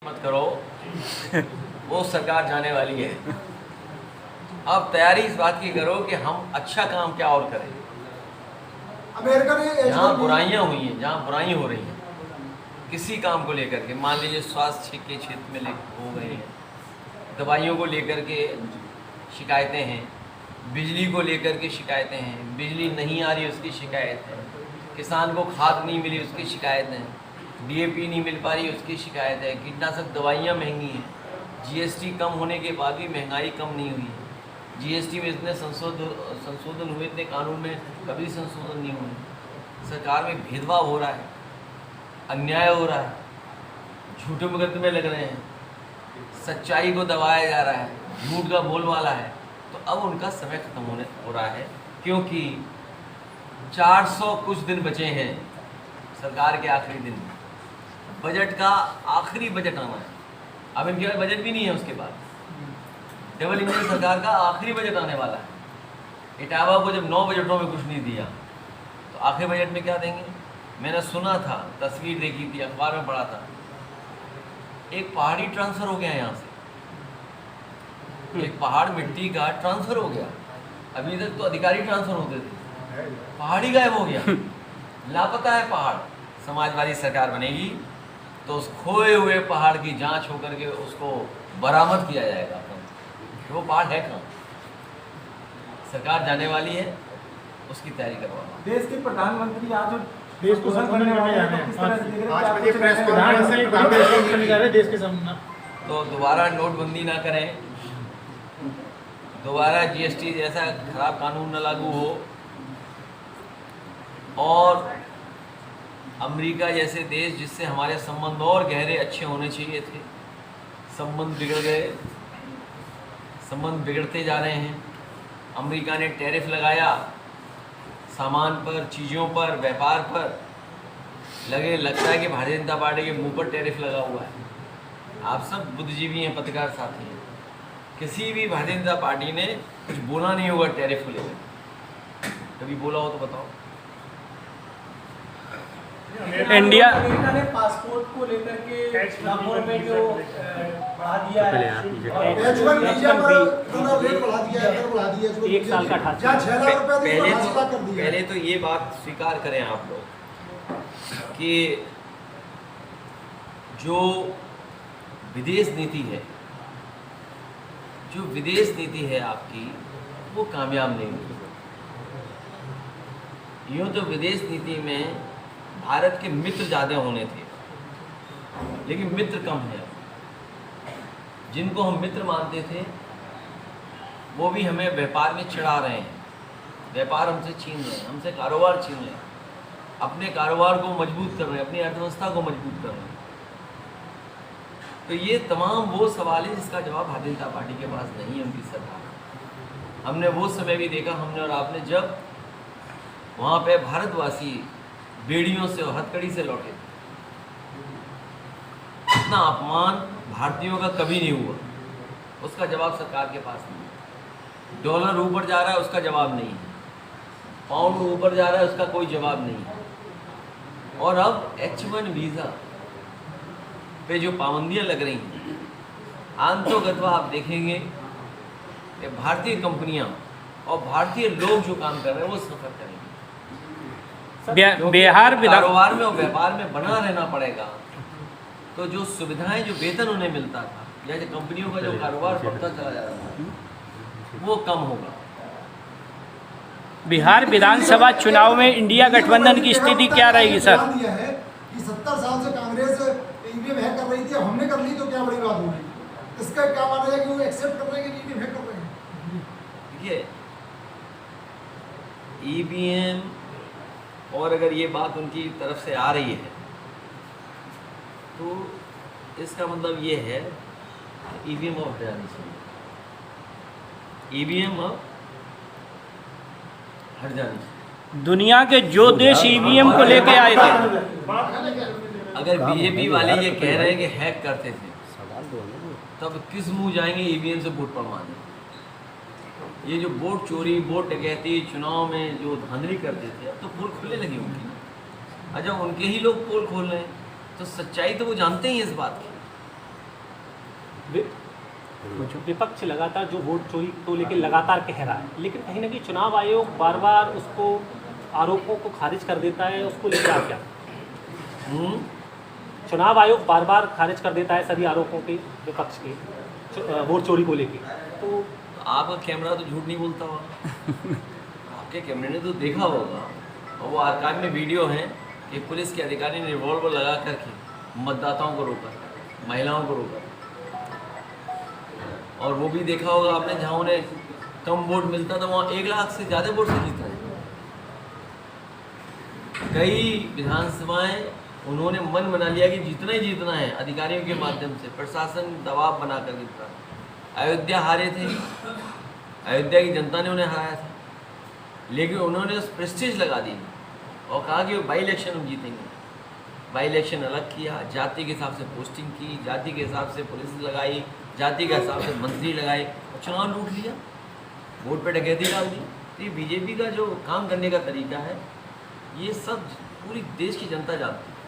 मत करो वो सरकार जाने वाली है। अब तैयारी इस बात की करो कि हम अच्छा काम क्या और करें। अमेरिका ने जहाँ बुराइयां हुई हैं, जहाँ बुराई हो रही हैं किसी काम को लेकर के, मान लीजिए स्वास्थ्य के क्षेत्र में हो गई हैं, दवाइयों को लेकर के शिकायतें हैं, बिजली को लेकर के शिकायतें हैं, बिजली नहीं आ रही उसकी शिकायत है, किसान को खाद नहीं मिली उसकी शिकायत है, डीएपी नहीं मिल पा रही उसकी शिकायत है, कीटनाशक दवाइयाँ महंगी हैं, जीएसटी कम होने के बाद भी महंगाई कम नहीं हुई है। जीएसटी में इतने संशोधन हुए, इतने कानून में कभी संशोधन नहीं हुए। सरकार में भेदभाव हो रहा है, अन्याय हो रहा है, झूठे मुकदमे लग रहे हैं, सच्चाई को दबाया जा रहा है, झूठ का बोलबाला है। तो अब उनका समय खत्म हो रहा है, क्योंकि 400 कुछ दिन बचे हैं सरकार के आखिरी दिन। बजट का आखिरी बजट आना है, अब इनके पास बजट भी नहीं है। उसके बाद डबल इंजन सरकार का आखिरी बजट आने वाला है। इटावा को जब 9 बजटों में कुछ नहीं दिया तो आखिरी बजट में क्या देंगे। मैंने सुना था, तस्वीर देखी थी, अखबार में पढ़ा था, एक पहाड़ी ट्रांसफर हो गया यहाँ से, एक पहाड़ मिट्टी का ट्रांसफर हो गया। अभी तक तो अधिकारी ट्रांसफर होते थे, पहाड़ी गायब हो गया, लापता है पहाड़। समाजवादी सरकार बनेगी तो उस खोए हुए पहाड़ की जांच होकर के उसको बरामद किया जाएगा कि वो पहाड़ है कहाँ। सरकार जाने वाली है, उसकी तैयारी करवाना। देश के प्रधानमंत्री आज देश को संभालने वाले हैं, किस तरह से देख रहे हैं? आज बजे प्रेस कॉन्फ्रेंस देश के सामने तो दोबारा नोटबंदी ना करें, दोबारा जीएसटी जैसा खराब कानून न लागू हो, और अमेरिका जैसे देश जिससे हमारे संबंध और गहरे अच्छे होने चाहिए थे, संबंध बिगड़ गए, संबंध बिगड़ते जा रहे हैं। अमेरिका ने टैरिफ लगाया सामान पर, चीज़ों पर, व्यापार पर लगता है कि भारतीय जनता पार्टी के मुंह पर टैरिफ लगा हुआ है। आप सब बुद्धिजीवी हैं, पत्रकार साथी हैं, किसी भी भारतीय जनता पार्टी ने कुछ बोला नहीं होगा टैरिफ को लेकर। कभी बोला हो तो बताओ। इंडिया ने पासपोर्ट को लेकर के लाखों रुपए जो बढ़ा दिया है, एक साल का पहले तो ये बात स्वीकार करें आप लोग कि जो विदेश नीति है आपकी, वो कामयाब नहीं हुई। यूँ तो विदेश नीति में भारत के मित्र ज़्यादा होने थे, लेकिन मित्र कम है। जिनको हम मित्र मानते थे वो भी हमें व्यापार में चिढ़ा रहे हैं, व्यापार हमसे छीन रहे हैं, हमसे कारोबार छीन रहे हैं, अपने कारोबार को मजबूत कर रहे हैं, अपनी अर्थव्यवस्था को मजबूत कर रहे हैं। तो ये तमाम वो सवाल है जिसका जवाब भारतीय जनता पार्टी के पास नहीं है, उनकी सरकार। हमने वो समय भी देखा, हमने और आपने, जब वहाँ पे भारतवासी बेड़ियों से और हथकड़ी से लौटे। इतना अपमान भारतीयों का कभी नहीं हुआ, उसका जवाब सरकार के पास नहीं है। डॉलर ऊपर जा रहा है, उसका जवाब नहीं है। पाउंड ऊपर जा रहा है, उसका कोई जवाब नहीं है। और अब H1 वीज़ा पे जो पाबंदियां लग रही हैं, आंतोगत्वा आप देखेंगे कि भारतीय कंपनियां और भारतीय लोग जो काम कर रहे हैं वो सफर करेंगे। बिहार कारोबार में और व्यापार में बना रहना पड़ेगा, तो जो सुविधाएं, जो वेतन उन्हें मिलता था, या जो कंपनियों का जो कारोबार बढ़ता चला जा रहा था, वो कम होगा। बिहार विधानसभा चुनाव में इंडिया गठबंधन की स्थिति क्या रहेगी सर? दिया है कि 70 साल से कांग्रेस ईवीएम हैक कर रही थी, अब हमने कर ली तो क्या बड़ी बात होगी। इसका क्या माना है कि वो एक्सेप्ट कर रहे हैं कि ईवीएम हैक कर रहे हैं? देखिए, ईवीएम, और अगर ये बात उनकी तरफ से आ रही है तो इसका मतलब ये है कि ईवीएम अब हट जानी चाहिए, ईवीएम अब हट जानी चाहिए। दुनिया के जो देश ईवीएम को लेके आए थे, अगर बीजेपी वाले ये कह रहे हैं कि हैक करते थे, तब किस मुंह जाएंगे ईवीएम से वोट पड़वाने। ये जो वोट चोरी, वोट डकैती, चुनाव में जो धांधली करते थे, अब तो पोल खुलने लगी उनकी। अच्छा, उनके ही लोग पोल खोल रहे हैं, तो सच्चाई तो वो जानते ही इस बात की। विपक्ष लगातार जो वोट चोरी को लेकर लगातार कह रहा है, लेकिन कहीं ना कहीं चुनाव आयोग बार बार उसको आरोपों को खारिज कर देता है, उसको लेकर आप क्या? चुनाव आयोग बार बार खारिज कर देता है सभी आरोपों के, विपक्ष के वोट चोरी को लेकर। तो आपका कैमरा तो झूठ नहीं बोलता होगा। आपके कैमरे ने तो देखा होगा, और वो आर्काइव में वीडियो है कि पुलिस के अधिकारी ने रिवॉल्वर लगा करके मतदाताओं को रोका, महिलाओं को रोका। और वो भी देखा होगा आपने, जहाँ उन्हें कम वोट मिलता था वहाँ 1 लाख से ज़्यादा वोट से जीता है। कई विधानसभाएं उन्होंने मन बना लिया कि जितना ही जीतना है अधिकारियों के माध्यम से, प्रशासन दबाव बना कर जीता। अयोध्या हारे थे, अयोध्या की जनता ने उन्हें हराया था, लेकिन उन्होंने उस प्रेस्टीज लगा दी और कहा कि बाई इलेक्शन हम जीतेंगे। बाई इलेक्शन अलग किया, जाति के हिसाब से पोस्टिंग की, जाति के हिसाब से पुलिस लगाई, जाति के हिसाब से मंत्री लगाए और चुनाव लूट लिया, वोट पे डकैती डाल दी। तो ये बीजेपी का जो काम करने का तरीका है, ये सब पूरी देश की जनता जानती है।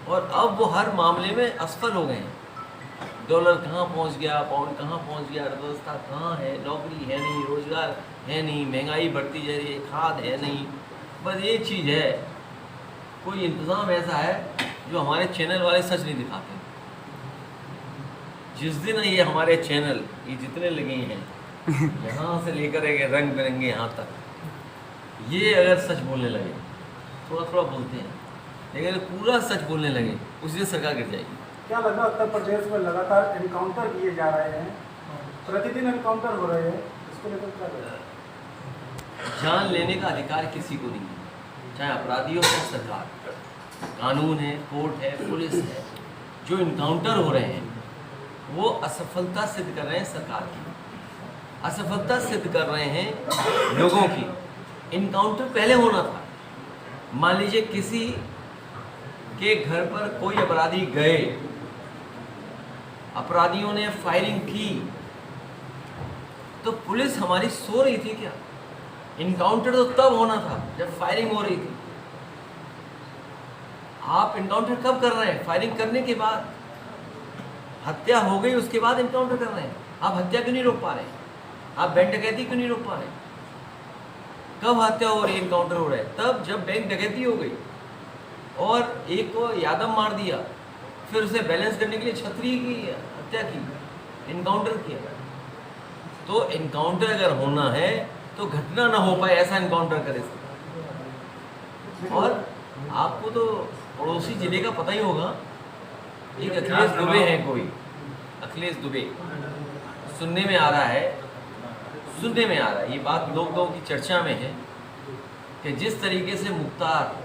और अब वो हर मामले में असफल हो गए हैं। डॉलर कहाँ पहुँच गया, पाउंड कहाँ पहुँच गया, अर्थव्यवस्था कहाँ है, नौकरी है नहीं, रोजगार है नहीं, महंगाई बढ़ती जा रही है, खाद है नहीं। बस ये चीज़ है, कोई इंतज़ाम ऐसा है जो हमारे चैनल वाले सच नहीं दिखाते। जिस दिन ये हमारे चैनल ये जितने लगे हैं, यहाँ से लेकर एक रंग बिरंगे यहाँ तक, ये अगर सच बोलने लगे, थोड़ा थोड़ा बोलते हैं, लेकिन अगर पूरा सच बोलने लगे, उस दिन सरकार गिर जाएगी। क्या लगा उत्तर प्रदेश में लगातार एनकाउंटर किए जा रहे हैं, प्रतिदिन एनकाउंटर हो रहे हैं, इसको लेकर क्या लगा? जान लेने का अधिकार किसी को नहीं है, चाहे अपराधी हो चाहे सरकार। कानून है, कोर्ट है, पुलिस है। जो इनकाउंटर हो रहे हैं वो असफलता सिद्ध कर रहे हैं सरकार की, असफलता सिद्ध कर रहे हैं लोगों की। इनकाउंटर पहले होना था। मान लीजिए किसी के घर पर कोई अपराधी गए, अपराधियों ने फायरिंग की, तो पुलिस हमारी सो रही थी क्या? इनकाउंटर तो तब होना था जब फायरिंग हो रही थी। आप इनकाउंटर कब कर रहे हैं? फायरिंग करने के बाद। हत्या हो गई उसके बाद इनकाउंटर कर रहे हैं। आप हत्या क्यों नहीं रोक पा रहे हैं? आप बैंक डकैती क्यों नहीं रोक पा रहे हैं? कब हत्या हो रही है, इनकाउंटर हो रहा है? तब जब बैंक डकैती हो गई और एक को यादव मार दिया, फिर उसे बैलेंस करने के लिए छतरी की हत्या की, इनकाउंटर किया। तो इनकाउंटर अगर होना है तो घटना ना हो पाए ऐसा इनकाउंटर करे। और आपको तो पड़ोसी जिले का पता ही होगा, एक अखिलेश दुबे हैं, कोई अखिलेश दुबे, सुनने में आ रहा है, ये बात लोगों की चर्चा में है कि जिस तरीके से मुख्तार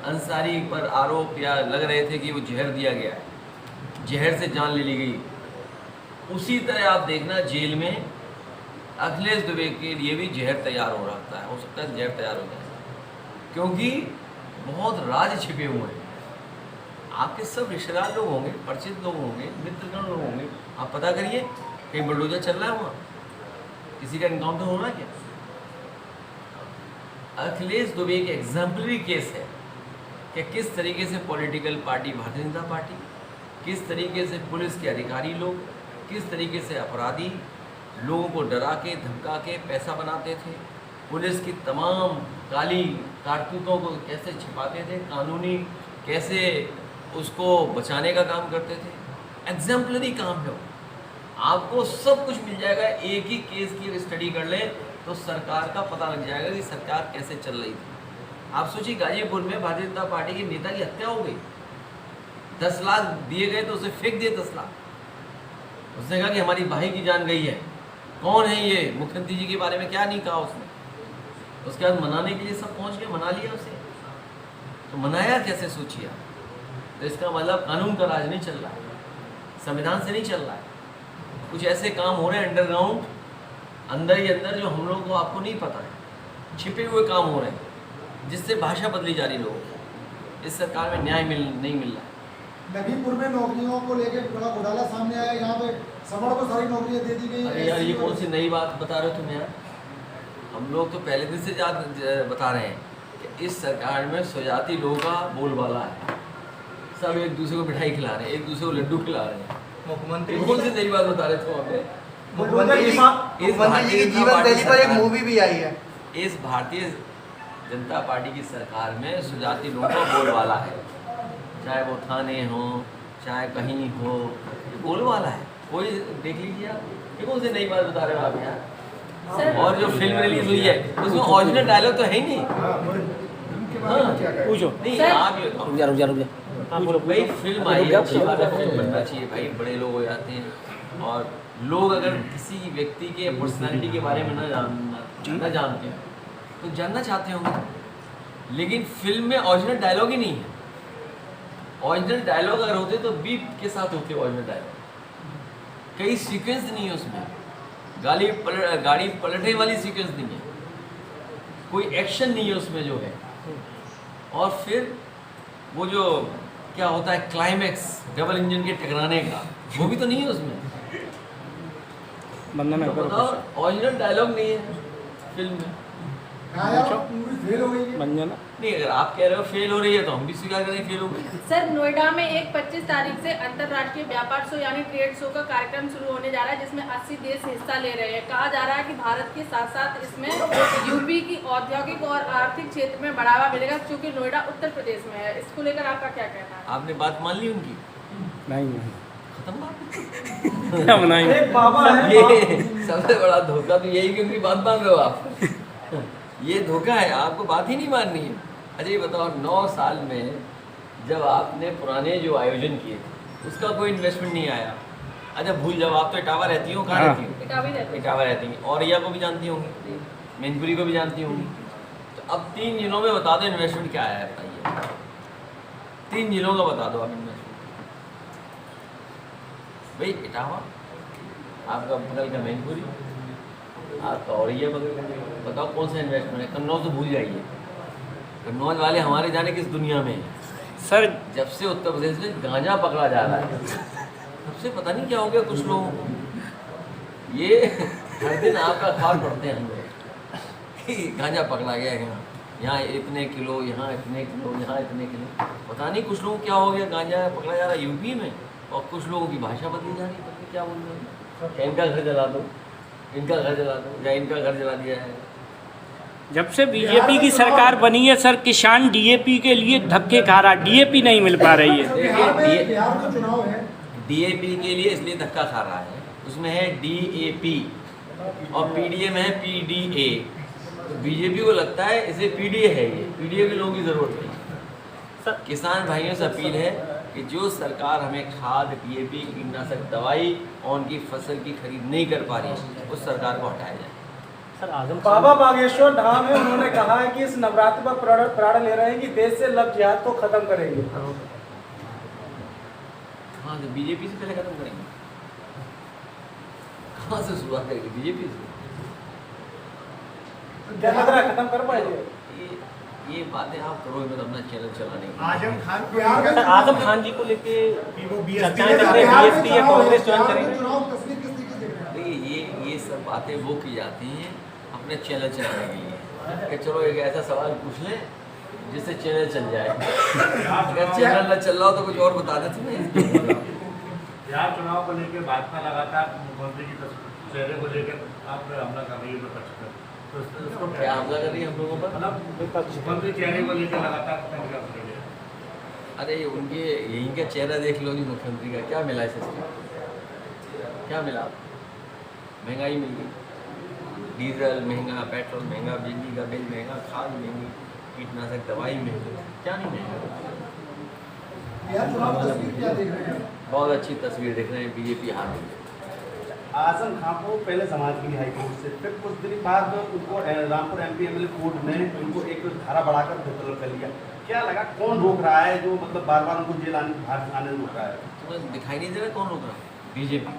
अंसारी पर आरोप या लग रहे थे कि वो जहर दिया गया है, जहर से जान ले ली गई, उसी तरह आप देखना जेल में अखिलेश दुबे के लिए भी जहर तैयार हो रहा है। हो सकता है जहर तैयार हो जाए, क्योंकि बहुत राज छिपे हुए हैं। आपके सब रिश्तेदार लोग होंगे, परिचित लोग होंगे, मित्रगण लोग होंगे, आप पता करिए कहीं बुलडोजर चल रहा है वहाँ, किसी का इनकाउंटर हो रहा है क्या? अखिलेश दुबे एक एग्जाम्पलरी केस है कि किस तरीके से political party Bharatiya Janata party, किस तरीके से पुलिस के अधिकारी लोग, किस तरीके से अपराधी लोगों को डरा के धमका के पैसा बनाते थे, पुलिस की तमाम काली कारतूतों को कैसे छिपाते थे, कानूनी कैसे उसको बचाने का काम करते थे। एग्जाम्पलरी काम है वो। आपको सब कुछ मिल जाएगा, एक ही केस की स्टडी कर लें तो सरकार का पता लग जाएगा कि सरकार कैसे चल रही थी। आप सोचिए गाजीपुर में भारतीय जनता पार्टी के नेता की हत्या हो गई, 10 लाख दिए गए तो उसे फेंक दिए 10 लाख। उसने कहा कि हमारी भाई की जान गई है। कौन है ये? मुख्यमंत्री जी के बारे में क्या नहीं कहा उसने। उसके बाद मनाने के लिए सब पहुंच गए, मना लिया उसे। तो मनाया कैसे सोचिए आप? तो इसका मतलब कानून का राज नहीं चल रहा है, संविधान से नहीं चल रहा है। कुछ ऐसे काम हो रहे हैं अंडरग्राउंड, अंदर ही अंदर, जो हम लोगों को आपको नहीं पता है। छिपे हुए काम हो रहे हैं जिससे भाषा बदली जा रही लोगों की। इस सरकार में न्याय नहीं मिल रहा है। लखीमपुर में नौकरियों को लेकर बड़ा घोटाला सामने आया, यहाँ पे सबड़ को सारी नौकरियां दे दी गई। अरे यार, ये कौन सी नई बात बता रहे हो तुम यार? हम लोग तो पहले दिन से बता रहे हैं कि इस सरकार में स्वजाति लोगों का बोलबाला है। सब एक दूसरे को मिठाई खिला रहे हैं, एक दूसरे को लड्डू खिला रहे हैं। मुख्यमंत्री कौन सी नई बात बता रहे थे हमें? मुख्यमंत्री जी की जीवन शैली पर एक मूवी भी आई है। इस भारतीय जनता पार्टी की सरकार में सुजाति लोगों का बोलबाला है, चाहे वो थाने हो चाहे कहीं हो, बोलबाला है। कोई देख लीजिए आप, ये कौन सी नई बात बता रहे हो आप यार? और जो फिल्म रिलीज हुई है उसमें ओरिजिनल डायलॉग तो है ही नहीं। पूछो नहीं आप ये बताओ। रुक जा भाई फिल्म आई है, अच्छी बात है, फिल्म बनना चाहिए भाई, बड़े लोग हो जाते हैं और लोग अगर किसी व्यक्ति के पर्सनालिटी के बारे में न जानते हैं तो जानना चाहते होंगे, लेकिन फिल्म में ओरिजिनल डायलॉग ही नहीं है। ओरिजिनल डायलॉग अगर होते तो बीप के साथ होते ओरिजिनल डायलॉग, कई सीक्वेंस नहीं है उसमें, गाड़ी पलटने वाली सीक्वेंस नहीं है, कोई एक्शन नहीं है उसमें जो है। और फिर वो जो क्या होता है क्लाइमैक्स डबल इंजन के टकराने का, वो भी तो नहीं है उसमें। बंधन तो बताओ ओरिजिनल डायलॉग नहीं है फिल्म में। हाँ यार, मूवी फेल हो गई है। बंधन नहीं, अगर आप कह रहे हो फेल हो रही है तो हम भी स्वीकार करें फेल हो गई। सर, नोएडा में एक 25 तारीख से अंतर्राष्ट्रीय व्यापार शो यानी ट्रेड शो का कार्यक्रम शुरू होने जा रहा है, जिसमें 80 देश हिस्सा ले रहे हैं। कहा जा रहा है कि भारत के साथ साथ इसमें यूपी की औद्योगिक और आर्थिक क्षेत्र में बढ़ावा मिलेगा, क्योंकि नोएडा उत्तर प्रदेश में है। इसको लेकर आपका क्या कहना है? आपने बात मान ली उनकी? नहीं खत्म बात। क्या बनाएंगे? एक बाबा है, ये सबसे बड़ा धोखा तो यही कि उनकी बात मान रहे हो आप। ये धोखा है, आपको बात ही नहीं माननी है। अच्छा ये बताओ, 9 साल में जब आपने पुराने जो आयोजन किए थे उसका कोई इन्वेस्टमेंट नहीं आया। अच्छा भूल जाओ, आप तो इटावा रहती हो, कहाँ हाँ। रहती हो? इटावी रहते हैं। इटावा रहती हैं, औरैया को भी जानती होंगी, मैनपुरी को भी जानती होंगी। तो अब 3 जिलों में बता दो इन्वेस्टमेंट क्या आया है, बताइए। 3 जिलों का बता दो आप इन्वेस्टमेंट। भाई इटावा, आपका बगल का मैनपुरी, आपका औरैया बगल का, बताओ कौन सा इन्वेस्टमेंट है? कन्नौज तो भूल जाइए, कन्नौज वाले हमारे जाने किस दुनिया में हैं। सर जब से उत्तर प्रदेश में गांजा पकड़ा जा रहा है तब से पता नहीं क्या हो गया कुछ लोगों को। ये हर दिन आपका अखबार पढ़ते हैं हम लोग कि गांजा पकड़ा गया है, यहाँ इतने किलो, यहाँ इतने किलो, यहाँ इतने किलो। पता नहीं कुछ लोगों को क्या हो गया, गांजा पकड़ा जा रहा है यूपी में, और कुछ लोगों की भाषा बदली जा रही है। पता क्या बोल रहे हैं, क्या इनका घर जला दो, इनका घर जला दो, या इनका घर जला दिया है। जब से बीजेपी की सरकार बनी है सर, किसान डीएपी के लिए धक्के खा रहा, डीएपी नहीं मिल पा रही है। बिहार में चुनाव है, डीएपी के लिए इसलिए धक्का खा रहा है, उसमें है डीएपी और पीडीए में है पीडीए। तो बीजेपी को लगता है इसे पीडीए है, ये पीडीए के लोगों की जरूरत नहीं। किसान भाइयों से अपील है कि जो सरकार हमें खाद, डीएपी, कीटनाशक दवाई और उनकी फसल की खरीद नहीं कर पा रही है, उस सरकार को हटाया जाए। सर आजम बाबा बागेश्वर धाम है, उन्होंने कहा है कि इस नवरात्र पर प्रण ले रहे हैं कि देश से लव जिहाद को खत्म करेंगे। हाँ, तो बीजेपी से पहले खत्म करेंगे। कहाँ से शुरुआत करेंगे? बीजेपी से। क्या लग रहा है खत्म कर पाएंगे? ये बातें आप करो, मैं तो अपना चैनल चलाने की। आजम खान सर आजम खान जी को लेके चर्चाएं चल रही है, बिहार में बीएसपी या कांग्रेस ज्वाइन करेंगे। चुनाव तस्वीर किस तरीके से देख रहे हैं? देखिए ये सब बातें वो की जाती हैं अपने चैनल चलाने के लिए, कि चलो एक ऐसा सवाल पूछ लें जिससे चैनल चल जाए। अगर चैनल न चल रहा हो तो कुछ और बता देते हैं। बिहार चुनाव को लेकर भाजपा लगातार मुख्यमंत्री की चेहरे को लेकर आप पे हमला कर रही है विपक्ष पर, तो इसको क्या हमला कर रही है हम लोगों पर? मतलब मुख्यमंत्री चेहरे को लेकर लगातार तंग कर रही है। अरे उनके यहीं का चेहरा देख लो जी, मुख्यमंत्री का क्या मिला है? क्या मिला? महंगाई मिल गई, डीजल महंगा, पेट्रोल महंगा, बिजली का बिल महंगा, खाद महंगी, कीटनाशक दवाई महंगी, क्या नहीं महंगा? बिहार चुनाव तस्वीर क्या देख रहे हैं? बहुत अच्छी तस्वीर देख रहे हैं, बीजेपी हार गई। आजम खान को पहले समाज की हाईकोर्ट से, फिर कुछ दिन बाद उनको रामपुर एमपी एमएलए कोर्ट ने उनको एक धारा बढ़ाकर बेहतर कर लिया। क्या लगा कौन रोक रहा है, जो मतलब बार बार उनको जेल आने बाहर आने रोक रहा है? तुम्हें दिखाई नहीं दे रहा कौन रोक रहा है? बीजेपी।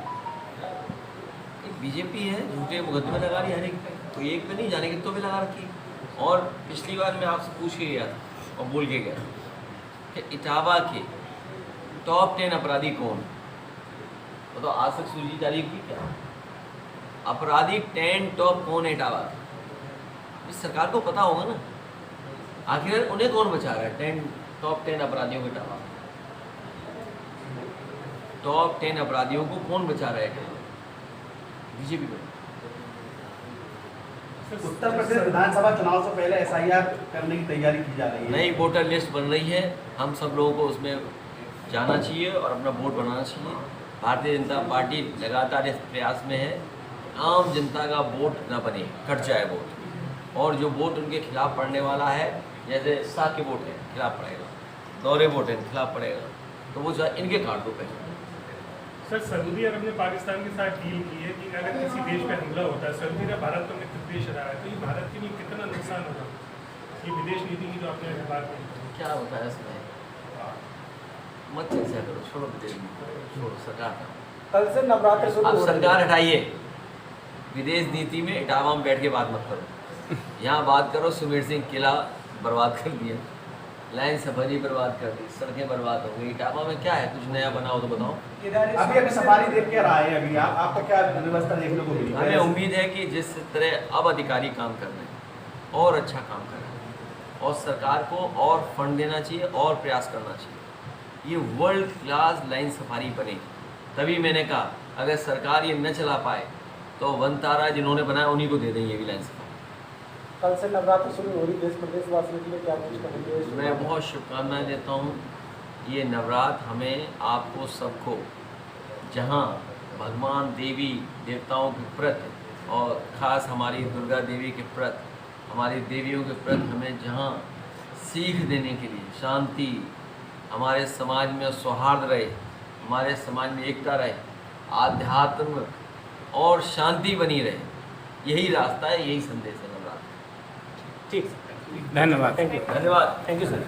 बीजेपी है, झूठे मुकदमे लगा रही है हर एक पे, तो एक पे नहीं जाने के तो भी लगा रखी। और पिछली बार मैं आपसे पूछ के गया था और बोल के गया कि इटावा के टॉप 10 अपराधी कौन? तो आज तक सूची जारी की क्या? अपराधी 10 टॉप कौन है इटावा के? इस सरकार को पता होगा ना, आखिर उन्हें कौन बचा रहा है 10 टॉप 10 अपराधियों के इटावा? टॉप 10 अपराधियों को कौन बचा रहेगा? बीजेपी को। उत्तर प्रदेश विधानसभा चुनाव से पहले SIR करने की तैयारी की जा रही है। नई वोटर लिस्ट बन रही है, हम सब लोगों को उसमें जाना चाहिए और अपना वोट बनाना चाहिए। भारतीय जनता पार्टी लगातार इस प्रयास में है आम जनता का वोट न बने, कट जाए वोट, और जो वोट उनके खिलाफ पड़ने वाला है, जैसे शाह के वोट है खिलाफ पड़ेगा, दौरे वोट है खिलाफ पड़ेगा, तो वो जो इनके कार्ड पे। सर, सऊदी अरब ने पाकिस्तान के साथ डील की है कि अगर किसी देश पे हमला होता है, सऊदी अरब भारत को मित्र देश रहा है, तो ये भारत के लिए कितना नुकसान होगा? ये विदेश नीति की जो आपने बात की, क्या होता है इसमें? मत चर्चा करो, छोड़ो विदेश नीति, छोड़ो सरकार। कल से नवरात्र शुरू अब हो रहे हैं। सरकार हटाइए, विदेश नीति में इटावा में बैठ के बात मत करो। यहाँ बात करो, सुमेर सिंह किला बर्बाद कर दिया, लाइन सफारी बर्बाद कर दी, सड़कें बर्बाद हो गई। इटावा में क्या है? कुछ नया बनाओ तो बताओ। अभी सफारी देख के रहा है, अभी आपको क्या व्यवस्था देखने को मिली? हमें उम्मीद है कि जिस तरह अब अधिकारी काम कर रहे हैं और अच्छा काम कर रहे हैं, और सरकार को और फंड देना चाहिए और प्रयास करना चाहिए, ये वर्ल्ड क्लास लाइन सफारी बने। तभी मैंने कहा अगर सरकार ये न चला पाए तो वनतारा जिन्होंने बनाया उन्हीं को दे दें ये भी लाइन सफारी। कल से नवरात्र शुरू हो रही, देश प्रदेश वासियों के लिए क्या कुछ कहेंगे? मैं बहुत शुभकामनाएं देता हूँ। ये नवरात्र हमें आपको सबको, जहाँ भगवान देवी देवताओं के प्रति और ख़ास हमारी दुर्गा देवी के प्रति, हमारी देवियों के प्रति हमें जहाँ सीख देने के लिए, शांति, हमारे समाज में सौहार्द रहे, हमारे समाज में एकता रहे, आध्यात्म और शांति बनी रहे, यही रास्ता है, यही संदेश है नवरात्र। ठीक, धन्यवाद। थैंक यू धन्यवाद। Thank you sir.